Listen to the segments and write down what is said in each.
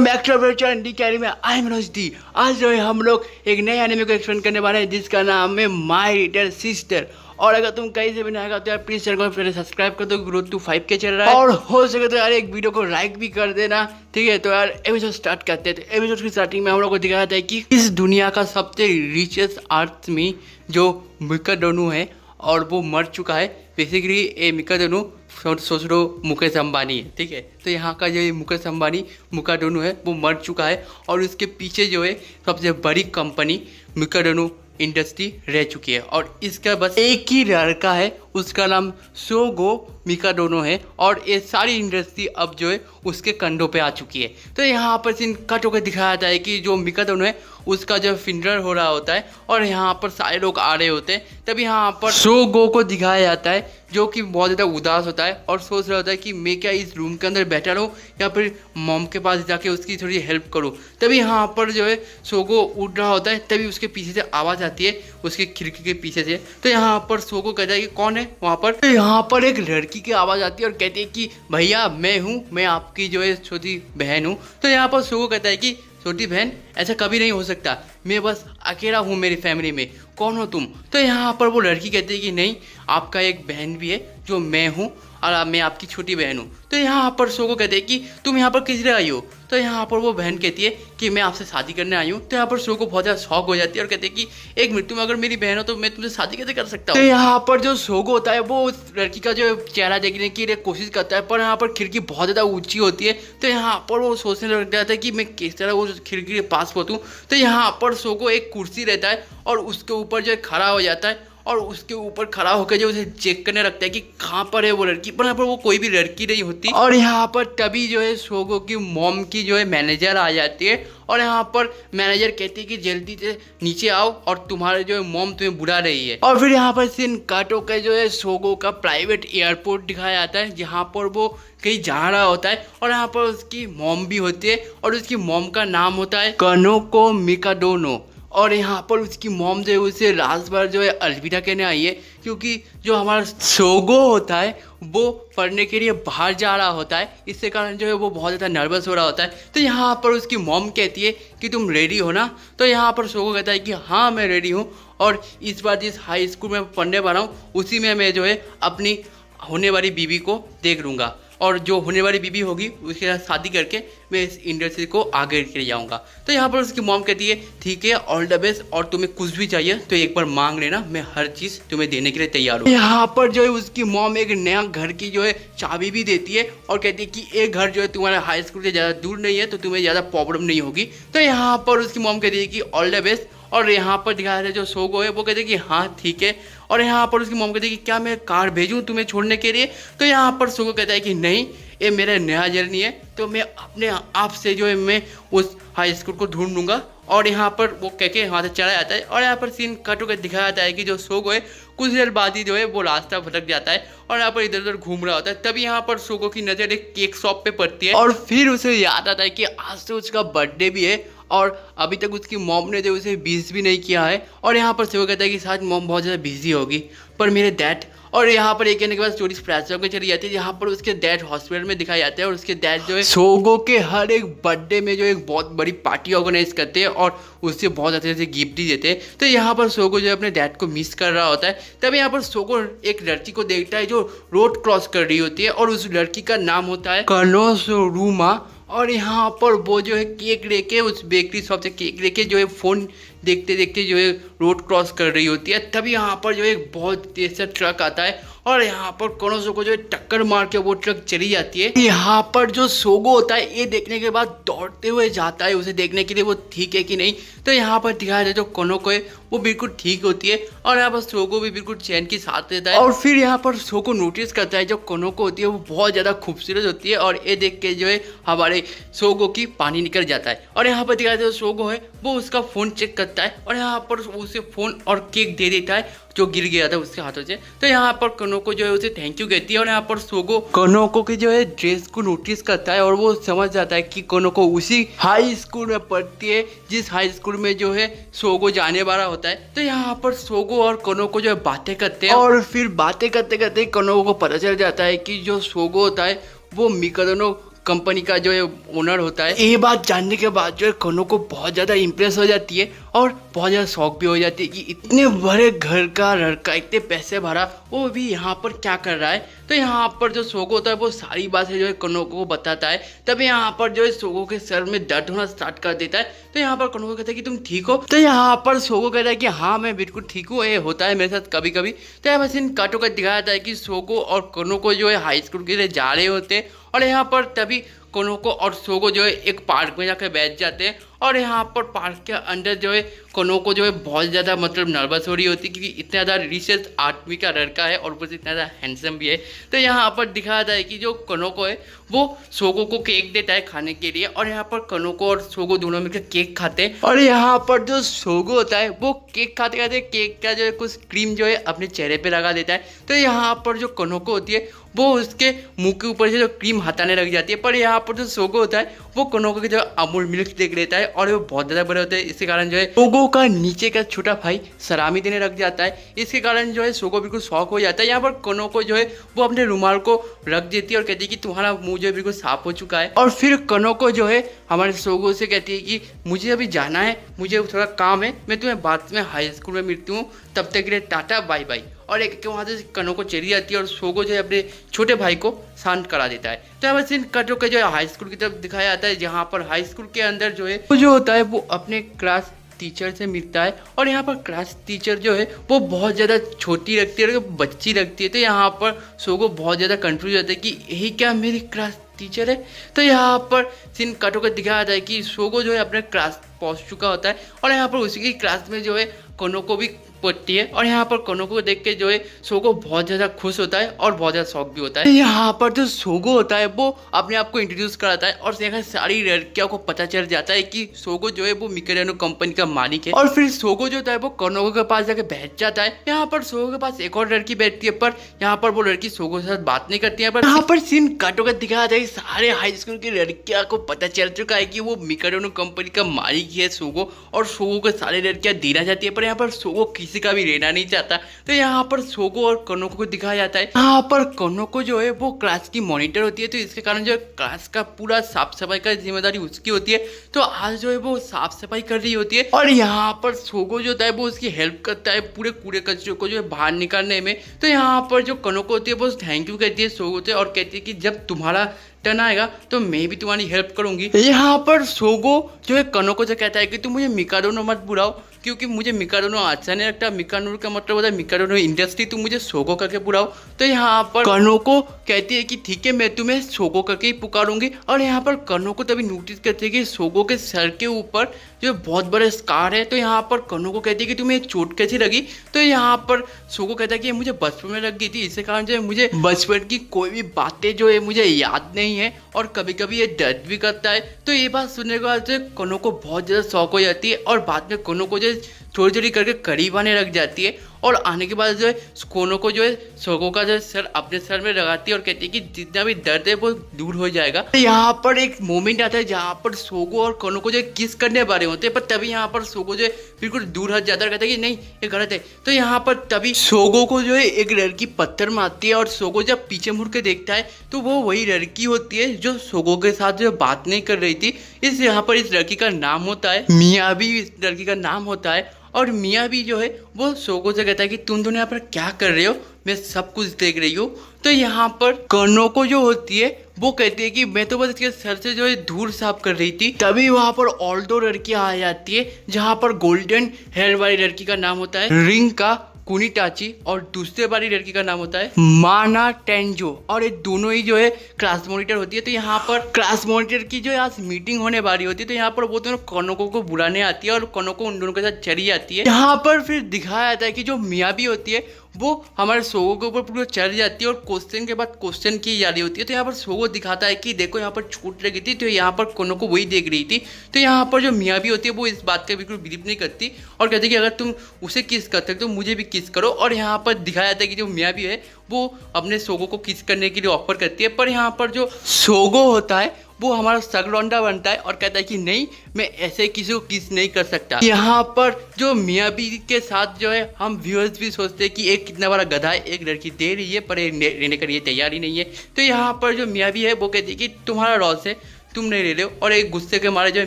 Welcome back to our channel डी कैरी में आई एम मनोज दी। आज जो है हम लोग एक नए एनिमे को एक्सप्लेन करने वाले हैं जिसका नाम है माय लिटिल सिस्टर। और अगर तुम कहीं से भी नहीं आएगा तो यार प्लीज चैनल को पहले सब्सक्राइब कर दो, ग्रोथ टू 5 के चल रहा है। और हो सके तो यार एक वीडियो को लाइक भी कर देना, ठीक है। तो यार एपिसोड स्टार्ट करते हैं। तो एपिसोड की स्टार्टिंग में हम लोग को दिखाया जाता है कि इस दुनिया का सबसे रिचेस्ट आदमी जो मिकाडोनो है और वो मर चुका है। बेसिकली ये मिकाडोनो सोच लो मुकेश अंबानी है, ठीक है। तो यहाँ का जो ये मुकेश अंबानी मिकाडोनो है वो मर चुका है और उसके पीछे जो है सबसे बड़ी कंपनी मिकाडोनो इंडस्ट्री रह चुकी है। और इसका बस एक ही लड़का है, उसका नाम सोगो मिकाडोनो है। और ये सारी इंडस्ट्री अब जो है उसके कंधों पे आ चुकी है। तो यहाँ पर सीन कट होकर दिखाया जाता है कि जो मिकाडोनो है उसका जो फिनरल हो रहा होता है और यहाँ पर सारे लोग आ रहे होते हैं। तब यहाँ पर सोगो को दिखाया जाता है जो कि बहुत ज़्यादा उदास होता है और सोच रहा होता है कि मैं क्या इस रूम के अंदर बैठा रहूँ या फिर मॉम के पास जाके उसकी थोड़ी हेल्प करूँ। तभी यहाँ पर जो है सोगो उठ रहा होता है, तभी उसके पीछे से आवाज़ आती है उसकी खिड़की के पीछे से। तो यहाँ पर सोगो कहता है कि कौन है वहाँ पर। तो यहाँ पर एक लड़की की आवाज़ आती है और कहती है कि भैया मैं हूँ, मैं आपकी जो है छोटी बहन हूँ। तो यहाँ पर सोगो कहता है कि छोटी बहन ऐसा कभी नहीं हो सकता, मैं बस अकेला हूँ मेरी फैमिली में, कौन हो तुम। तो यहाँ पर वो लड़की कहती है कि नहीं, आपका एक बहन भी है जो मैं हूँ और मैं आपकी छोटी बहन हूँ। तो यहाँ पर सोगो कहते हैं कि तुम यहाँ पर किस लिए आई हो। तो यहाँ पर वो बहन कहती है कि मैं आपसे शादी करने आई हूँ। तो यहाँ पर सोगो बहुत ज़्यादा शौक हो जाती है और कहते हैं कि एक मिनट, तुम अगर मेरी बहन हो तो मैं तुमसे शादी कैसे कर सकता हूँ। तो यहाँ पर जो सोगो होता है वो उस लड़की का जो चेहरा देखने की कोशिश करता है, पर यहाँ पर खिड़की बहुत ज़्यादा ऊंची होती है। तो यहाँ पर वो सोचने लग जाता है कि मैं किस तरह वो खिड़की के पास पहुँचूँ। तो यहाँ पर सोगो एक कुर्सी रहता है और उसके ऊपर जो खड़ा हो जाता है और उसके ऊपर खड़ा होकर जो उसे चेक करने लगता है कि कहाँ पर है वो लड़की। पर यहाँ पर वो कोई भी लड़की नहीं होती। और यहाँ पर तभी जो है सोगो की मॉम की जो है मैनेजर आ जाती है और यहाँ पर मैनेजर कहती है कि जल्दी से नीचे आओ और तुम्हारे जो है मॉम तुम्हें बुला रही है। और फिर यहाँ पर सीन काटो का जो है सोगो का प्राइवेट एयरपोर्ट दिखाया जाता है जहाँ पर वो कहीं जा रहा होता है और यहाँ पर उसकी मॉम भी होती है और उसकी मॉम का नाम होता है कानोको मिकाडोनो। और यहाँ पर उसकी मॉम जो है उसे रात भर जो है अलविदा कहने आई है, क्योंकि जो हमारा सोगो होता है वो पढ़ने के लिए बाहर जा रहा होता है, इससे कारण जो है वो बहुत ज़्यादा नर्वस हो रहा होता है। तो यहाँ पर उसकी मॉम कहती है कि तुम रेडी हो ना। तो यहाँ पर सोगो कहता है कि हाँ मैं रेडी हूँ और इस बार जिस हाई स्कूल में पढ़ने वाला हूँ उसी में मैं जो है अपनी होने वाली बीवी को देख लूँगा और जो होने वाली बीवी होगी उसके साथ शादी करके मैं इस इंडस्ट्री को आगे लेके जाऊंगा। तो यहाँ पर उसकी मॉम कहती है ठीक है, ऑल द बेस्ट, और तुम्हें कुछ भी चाहिए तो एक बार मांग लेना, मैं हर चीज़ तुम्हें देने के लिए तैयार हूँ। यहाँ पर जो है उसकी मॉम एक नया घर की जो है चाबी भी देती है और कहती है कि एक घर जो है तुम्हारे हाई स्कूल से ज़्यादा दूर नहीं है तो तुम्हें ज़्यादा प्रॉब्लम नहीं होगी। तो यहाँ पर उसकी मॉम कहती है कि ऑल द बेस्ट। और यहाँ पर दिखाया है जो सोगो है वो कहते हैं कि हाँ ठीक है। और यहाँ पर उसकी मॉम कहती है कि क्या मैं कार भेजूँ तुम्हें छोड़ने के लिए। तो यहाँ पर सोगो कहता है कि नहीं, ये मेरा नया जर्नी है तो मैं अपने आप से जो है मैं उस हाई स्कूल को ढूंढ लूँगा। और यहाँ पर वो कह के वहाँ से चला जाता है। और यहाँ पर सीन कट होकर दिखाया जाता है कि जो सोगो है कुछ देर बाद ही जो है वो रास्ता भटक जाता है और यहाँ पर इधर उधर घूम रहा होता है। तभी यहाँ पर सोगो की नज़र एक केक शॉप पे पड़ती है और फिर उसे याद आता है कि आज तो उसका बर्थडे भी है और अभी तक उसकी मॉम ने जो उसे विश भी नहीं किया है। और यहाँ पर सोगो कहता है कि शायद मॉम बहुत ज़्यादा बिजी होगी, पर मेरे डैड। और यहाँ पर एक कहने के बाद स्टोरी फ्लैश होकर चली जाती है जहाँ पर उसके डैड हॉस्पिटल में दिखाए जाते हैं और उसके डैड जो है सोगो के हर एक बर्थडे में जो एक बहुत बड़ी पार्टी ऑर्गेनाइज करते हैं और उससे बहुत अच्छे से गिफ्ट भी देते हैं। तो यहाँ पर सोगो जो है अपने डैड को मिस कर रहा होता है। तभी यहाँ पर सोगो एक लड़की को देखता है जो रोड क्रॉस कर रही होती है और उस लड़की का नाम होता है कानोसोरुमा। और यहाँ पर वो जो है केक लेके उस बेकरी शॉप से केक लेके जो है फ़ोन देखते देखते जो है रोड क्रॉस कर रही होती है। तभी यहाँ पर जो है एक बहुत तेज सा ट्रक आता है और यहाँ पर कानोसो को जो है टक्कर मार के वो ट्रक चली जाती है। यहाँ पर जो सोगो होता है ये देखने के बाद दौड़ते हुए जाता है उसे देखने के लिए वो ठीक है कि नहीं। तो यहाँ पर दिखाया जाए जो कानोको है वो बिल्कुल ठीक होती है और यहाँ पर सोगो भी बिल्कुल चैन के साथ रहता है। और फिर यहाँ पर सोगो नोटिस करता है जो कानोको होती है वो बहुत ज़्यादा खूबसूरत होती है और ये देख के जो है हमारे सोगो की पानी निकल जाता है। और यहाँ पर दिखाया जाए जो सोगो है वो उसका फ़ोन चेक करता है और यहाँ पर उसे फ़ोन और केक दे देता है जो गिर गया था उसके हाथों से। तो यहाँ पर कानोको जो है उसे थैंक यू कहती है और यहाँ पर सोगो कानोको की जो है ड्रेस को नोटिस करता है और वो समझ जाता है कि कानोको उसी हाई स्कूल में पढ़ती है जिस हाई स्कूल में जो है सोगो जाने वाला होता है। तो यहाँ पर सोगो और कानोको जो है बातें करते हैं और फिर बातें करते करते कानोको को पता चल जाता है कि जो सोगो होता है वो मिकाडोनो कंपनी का जो है ओनर होता है। ये बात जानने के बाद जो है कोनो को बहुत ज़्यादा इम्प्रेस हो जाती है और बहुत ज़्यादा शौक भी हो जाती है कि इतने बड़े घर का लड़का इतने पैसे भरा वो भी यहाँ पर क्या कर रहा है। तो यहाँ पर जो सोगो होता है वो सारी बातें जो है कोनोको को बताता है। तभी यहाँ पर जो है सोगो के सर में दर्द होना स्टार्ट कर देता है। तो यहाँ पर कोनोको कहता है कि तुम ठीक हो। तो यहाँ पर सोगो कहता है कि हाँ मैं बिल्कुल ठीक हूँ, ये होता है मेरे साथ कभी कभी। तो यहाँ बस इन काटों का दिखाया जाता है कि सोगो और कोनोको जो है हाई स्कूल के लिए जा रहे होते हैं और यहाँ पर तभी कोनोको और सोगो जो है एक पार्क में जाकर बैठ जाते हैं। और यहाँ पर पार्क के अंदर जो है कोनोको जो है बहुत ज़्यादा मतलब नर्वस हो रही होती है क्योंकि इतना ज़्यादा रिसर्च आदमी का लड़का है और ऊपर से इतना ज़्यादा हैंडसम भी है। तो यहाँ पर दिखाया जाता है कि जो कोनोको है वो सोगो को केक देता है खाने के लिए और यहाँ पर कोनोको और सोगो दोनों मिलकर केक खाते हैं। और यहाँ पर जो सोगो होता है वो केक खाते खाते केक का जो है कुछ क्रीम जो है अपने चेहरे पे लगा देता है। तो यहाँ पर जो कोनोको होती है वो उसके मुंह के ऊपर से जो क्रीम हटाने लग जाती है। पर यहाँ पर जो सोगो होता है वो कोनोको के जो अमूल मिल्क देख लेता है और वो बहुत ज़्यादा बड़े होते हैं। इसके कारण जो है सोगो का नीचे का छोटा भाई सलामी देने लग जाता है। इसके कारण जो है सोगो बिल्कुल शॉक हो जाता है। यहाँ पर कोनोको जो है वो अपने रुमाल को रख देती है और कहती है कि तुम्हारा मुंह जो है बिल्कुल साफ हो चुका है। और फिर कोनोको जो है हमारे सोगो से कहती है कि मुझे अभी जाना है, मुझे थोड़ा काम है, मैं तुम्हें बाद में हाई स्कूल में मिलती हूँ, तब तक के लिए टाटा बाय बाय। और एक वहाँ से कोनोको चली जाती है और सोगो जो है अपने छोटे भाई को शांत करा देता है। तो यहाँ पर इन कटों का जो है हाई स्कूल की तरफ दिखाया जाता है जहाँ पर हाई स्कूल के अंदर जो है वो जो होता है वो अपने क्लास टीचर से मिलता है। और यहाँ पर क्लास टीचर जो है वो बहुत ज़्यादा छोटी लगती है और बच्ची लगती है। तो यहाँ पर सोगो बहुत ज़्यादा कंफ्यूज होता है कि यही क्या मेरी क्लास टीचर है। तो यहाँ पर सीन काटो का दिखाया जाता है कि सोगो जो है अपने क्लास पहुँच चुका होता है और यहाँ पर उसी की क्लास में जो है कोनोको भी पड़ती है। और यहाँ पर कोनोको को देख के जो है सोगो बहुत ज़्यादा खुश होता है और बहुत ज़्यादा शौक भी होता है। यहाँ पर जो सोगो होता है वो अपने आप को इंट्रोड्यूस कराता है और यहाँ सारी लड़कियों को पता चल जाता है कि सोगो जो है वो मिकाडोनो कंपनी का मालिक है। और फिर सोगो जो होता है वो कोनोको के पास जाके बैठ जाता है। यहाँ पर सोगो के पास एक और लड़की बैठती है पर यहाँ पर वो लड़की सोगो के साथ बात नहीं करती है। पर यहाँ पर सीन काटो का दिखाया जाता है सारे हाई स्कूल की लड़कियों को पता चल चुका है कि वो मिकाडोनो कंपनी का मालिक है सोगो, और सोगो को सारी लड़कियां देना चाहती है पर यहाँ पर सोगो किसी का भी रहना नहीं चाहता। तो यहाँ पर सोगो और कोनोको को दिखाया जाता है। यहाँ पर कोनोको जो है वो क्लास की मॉनिटर होती है तो इसके कारण जो है क्लास का पूरा साफ सफाई का जिम्मेदारी उसकी होती है। तो आज जो है वो साफ सफाई कर रही होती है और यहाँ पर सोगो जो होता है वो उसकी हेल्प करता है पूरे कूड़े कचरे को जो है बाहर निकालने में। तो यहाँ पर जो कोनोको होती है वो थैंक यू कहती है सोगो से और कहती है कि जब तुम्हारा टर्न आएगा तो मैं भी तुम्हारी हेल्प करूंगी। यहाँ पर सोगो जो है कोनोको से कहता है कि तुम मुझे मिकाडोनो मत बुलाओ क्योंकि मुझे मिकाडोनो अच्छा नहीं लगता। मिकाडोनो का मतलब होता है मिकाडोनो इंडस्ट्री, तुम मुझे सोगो करके बुलाओ। तो यहाँ पर कोनोको कहती है कि ठीक है मैं तुम्हें सोगो करके ही पुकारूंगी। और यहाँ पर कोनोको तभी नोटिस करती है कि सोगो के सर के ऊपर जो बहुत बड़े स्कार है। तो यहाँ पर कोनोको कहती है कि तुम्हें चोट कैसी लगी। तो यहाँ पर सोगो कहता है कि मुझे बचपन में लग गई थी, इसके कारण जो है मुझे बचपन की कोई भी बातें जो है मुझे याद नहीं है और कभी कभी ये दर्द भी करता है। तो ये बात सुनने के बाद जो कोनोको बहुत ज़्यादा शौक हो जाती है और बाद में कोनोको जो थोड़ी थोड़ी करके करीब आने लग जाती है। और आने के बाद जो है कोनोको जो है सोगो का जो सर अपने सर में लगाती है और कहती है कि जितना भी दर्द है वो दूर हो जाएगा। यहाँ पर एक मोमेंट आता है जहाँ पर सोगो और कोनोको जो किस करने वाले होते हैं पर तभी यहाँ पर सोगो जो है बिल्कुल दूर हट जाता है, कहता है कि नहीं ये गलत है। तो यहाँ पर तभी सोगो को जो है एक लड़की पत्थर मारती है और सोगो जब पीछे मुड़ के देखता है तो वो वही लड़की होती है जो सोगो के साथ जो बात नहीं कर रही थी। यहाँ पर इस लड़की का नाम होता है मियाबी, इस लड़की का नाम होता है। और मियाबी जो है वो सोगो से कहता है कि तुम दोनों यहाँ पर क्या कर रहे हो, मैं सब कुछ देख रही हूँ। तो यहाँ पर कोनोको जो होती है वो कहती है कि मैं तो बस इसके सर से जो है धूल साफ कर रही थी। तभी वहाँ पर और दो लड़कियाँ आ जाती है जहाँ पर गोल्डन हेयर वाली लड़की का नाम होता है रिंका कुनिटाची और दूसरे वाली लड़की का नाम होता है माना टेंजो। और ये दोनों ही जो है क्लास मॉनिटर होती है। तो यहाँ पर क्लास मॉनिटर की जो है आज मीटिंग होने वाली होती है। तो यहाँ पर वो दोनों कोनोको को बुलाने आती है और कोनोको उन दोनों के साथ चली जाती है। यहाँ पर फिर दिखाया जाता है कि जो मियाबी होती है वो हमारे सोगो के ऊपर पूरा चढ़ जाती है और क्वेश्चन के बाद क्वेश्चन की जा रही होती है। तो यहाँ पर सोगो दिखाता है कि देखो यहाँ पर चोट लगी थी, तो यहाँ पर कोनोको वही देख रही थी। तो यहाँ पर जो मियाबी होती है वो इस बात का बिल्कुल बिलीव नहीं करती और कहती है कि अगर तुम उसे किस कर सकते हो तो मुझे भी किस करो। और यहाँ पर दिखाया जाता है कि जो मियाबी है वो अपने सोगो को किस करने के लिए ऑफर करती है। पर यहाँ पर जो सोगो होता है वो हमारा सगलौंडा बनता है और कहता है कि नहीं, मैं ऐसे किसी को किस नहीं कर सकता। यहाँ पर जो मियाँ बीवी के साथ जो है हम व्यूअर्स भी सोचते हैं कि एक कितना बड़ा गधा है, एक लड़की दे रही है पर लेने के लिए तैयार ही नहीं है। तो यहाँ पर जो मियाँ बीवी है वो कहती है कि तुम्हारा लॉस है, तुम नहीं ले रहे हो, और एक गुस्से के मारे जो है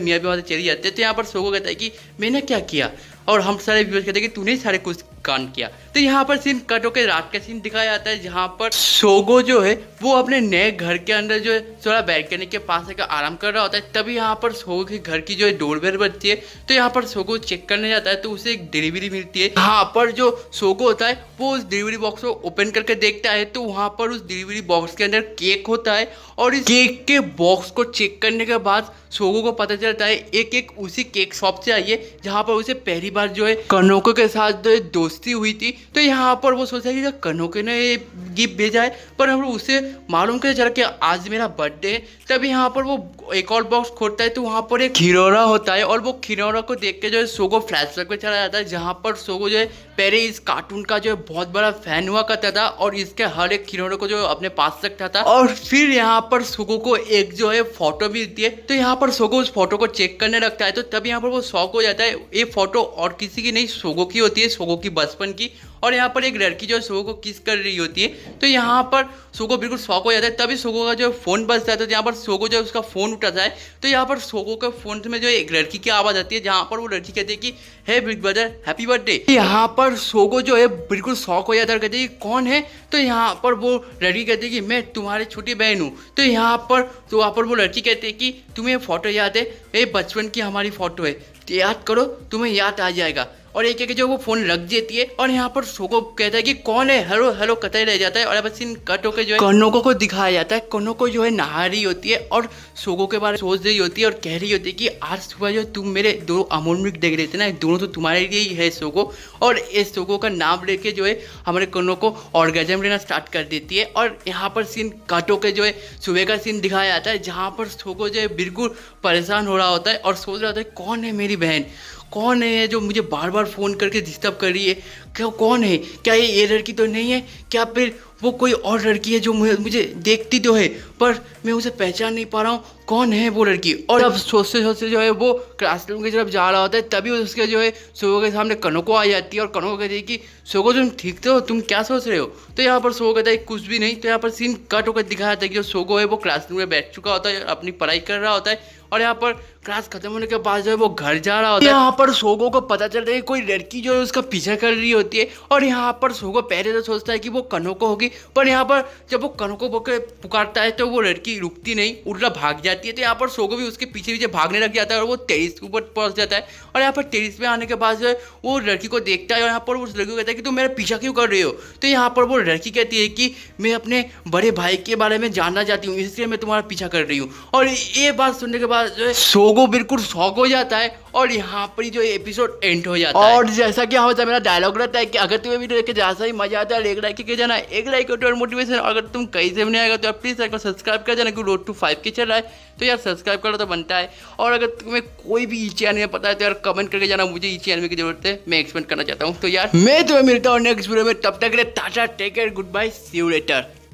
मियाँ भी वहाँ से चली जाते हैं। तो यहाँ पर सोगो कहता है कि मैंने क्या किया, और हम सारे व्यूअर्स कहते हैं कि तूने सारे कुछ कांड किया। तो यहाँ पर सीन कट होकर रात का सीन दिखाया जाता है, जहाँ पर सोगो जो है वो अपने नए घर के अंदर जो है थोड़ा बैल्कनी के पास आकर आराम कर रहा होता है। तभी यहाँ पर सोगो के घर की जो है डोरबेल बजती है। तो यहाँ पर सोगो चेक करने जाता है तो उसे एक डिलीवरी मिलती है। यहाँ पर जो सोगो होता है वो उस डिलीवरी बॉक्स को ओपन करके देखता है तो वहाँ पर उस डिलीवरी बॉक्स के अंदर केक होता है, और इस केक के बॉक्स को चेक करने के बाद सोगो को पता चलता है एक केक उसी केक शॉप से आई है जहाँ पर उसे पहली बार जो है कनोको के साथ जो है दोस्ती हुई थी। तो यहाँ पर वो सोचा कि कनोको ने ये गिफ्ट भेजा है, पर हम उसे मालूम कैसे चला कि आज मेरा बर्थडे है। तभी यहाँ पर वो एक और बॉक्स खोलता है तो वहाँ पर एक खिलौना होता है, और वो खिलौना को देख के जो है सोगो फ्लैशबैक में चला जाता है, जहाँ पर सोगो जो है पहले इस कार्टून का जो है बहुत बड़ा फैन हुआ करता था और इसके हर एक खिलौने को जो अपने पास रखता था। और फिर यहाँ पर सोगो को एक जो है फोटो मिलती है। तो यहाँ पर सोगो उस फोटो को चेक करने लगता है। तो तब यहाँ पर वो शौक हो जाता है, ये फोटो और किसी की नहीं सोगो की होती है, सोगो की बचपन की। और यहाँ पर एक लड़की जो है सोगो को किस कर रही होती है। तो यहाँ पर सोगो बिल्कुल शौक हो जाता है। तभी सोगो का जो फोन बजता है तो यहाँ पर सोगो जो है उसका फोन उठाता है। तो यहाँ पर सोगो के फोन में जो एक लड़की की आवाज़ आती है, जहाँ पर वो लड़की कहती है कि हे बिग ब्रदर हैप्पी बर्थडे। यहाँ पर सोगो जो है बिल्कुल शौक हो जाता है, कहती है कौन है। तो यहाँ पर वो लड़की कहती है कि मैं तुम्हारी छोटी बहन हूँ। तो यहाँ पर वो लड़की कहती है कि तुम्हें फोटो याद है, ये बचपन की हमारी फोटो है, याद करो तुम्हें याद आ जाएगा। और एक जो वो फोन रख देती है, और यहाँ पर सोगो कहता है कि कौन है, हेलो हेलो कहता ही रह जाता है। और अब सीन कट होकर जो है कनोको को दिखाया जाता है। कनोको जो है नहा रही होती है और सोगो के बारे में सोच रही होती है और कह रही होती है कि आज सुबह जो तुम मेरे दो अमूल मिल्क देख रहे थे ना, दोनों तो तुम्हारे लिए ही है सोगो। और इस सोगो का नाम लेके जो है हमारे कनोको ऑर्गेजम लेना स्टार्ट कर देती है। और यहाँ पर सीन कट होकर जो है सुबह का सीन दिखाया जाता है, जहाँ पर सोगो जो है बिल्कुल परेशान हो रहा होता है और सोच रहा होता है कौन है मेरी बहन, कौन है जो मुझे बार बार फ़ोन करके डिस्टर्ब कर रही है, क्या कौन है, क्या ये लड़की तो नहीं है, क्या फिर वो कोई और लड़की है जो मुझे देखती तो है पर मैं उसे पहचान नहीं पा रहा हूँ, कौन है वो लड़की। और अब सोचते सोचते जो है वो क्लासरूम की तरफ जा रहा होता है, तभी उसके जो है सोगो के सामने कनोको आ जाती है। और कनोको कहती है कि सोगो तुम ठीक तो हो, तुम क्या सोच रहे हो। तो यहाँ पर सोगो कहता है कुछ भी नहीं। तो यहाँ पर सीन कट होकर दिखाया जाता है कि जो सोगो है वो क्लासरूम में बैठ चुका होता है, अपनी पढ़ाई कर रहा होता है। और यहाँ पर क्लास खत्म होने के बाद जो है वो घर जा रहा होता है। यहाँ पर सोगो को पता चलता है कि कोई लड़की जो है उसका पीछा कर रही होती है। और यहाँ पर सोगो पहले तो सोचता है कि वो कनोको होगी, पर यहाँ पर जब वो कनोको पुकारता है तो वो लड़की रुकती नहीं, उल्टा भाग जाती है। तो यहाँ पर सोगो भी उसके पीछे पीछे भागने लग जाता है और वो टेरिस के ऊपर पहुंच जाता है। और यहाँ पर टेरिस में आने के बाद जो है वो लड़की को देखता है और यहाँ पर उस लड़की को कहता है कि तुम मेरा पीछा क्यों कर रही हो। तो यहाँ पर वो लड़की कहती है कि मैं अपने बड़े भाई के बारे में जानना चाहती हूँ, इसलिए मैं तुम्हारा पीछा कर रही हूँ। और ये बात सुनने के बाद जो है सोगो बिल्कुल शॉक हो जाता है और यहाँ पर जो एपिसोड एंड हो जाता है। और जैसा कि हमेशा मेरा डायलॉग रहता है कि अगर तुम्हें वीडियो देख के जैसा ही मजा आता है एक लाइक करके जाना, एक लाइक और मोटिवेशन। अगर तुम कहीं से भी नहीं आएगा तो प्लीज एक बार सब्सक्राइब कर जाना, क्योंकि रोड टू 5 के चल रहा है तो यार सब्सक्राइब करो तो बनता है। और अगर तुम्हें कोई भी ईची एनिमे पता है तो यार कमेंट करके जाना, मुझे ईची एनिमे की जरूरत है, मैं एक्सपेंड करना चाहता हूँ। तो यार मैं तुम्हें मिलता हूँ नेक्स्ट वीडियो में, तब तक के लिए tata, take care, goodbye, see you letter.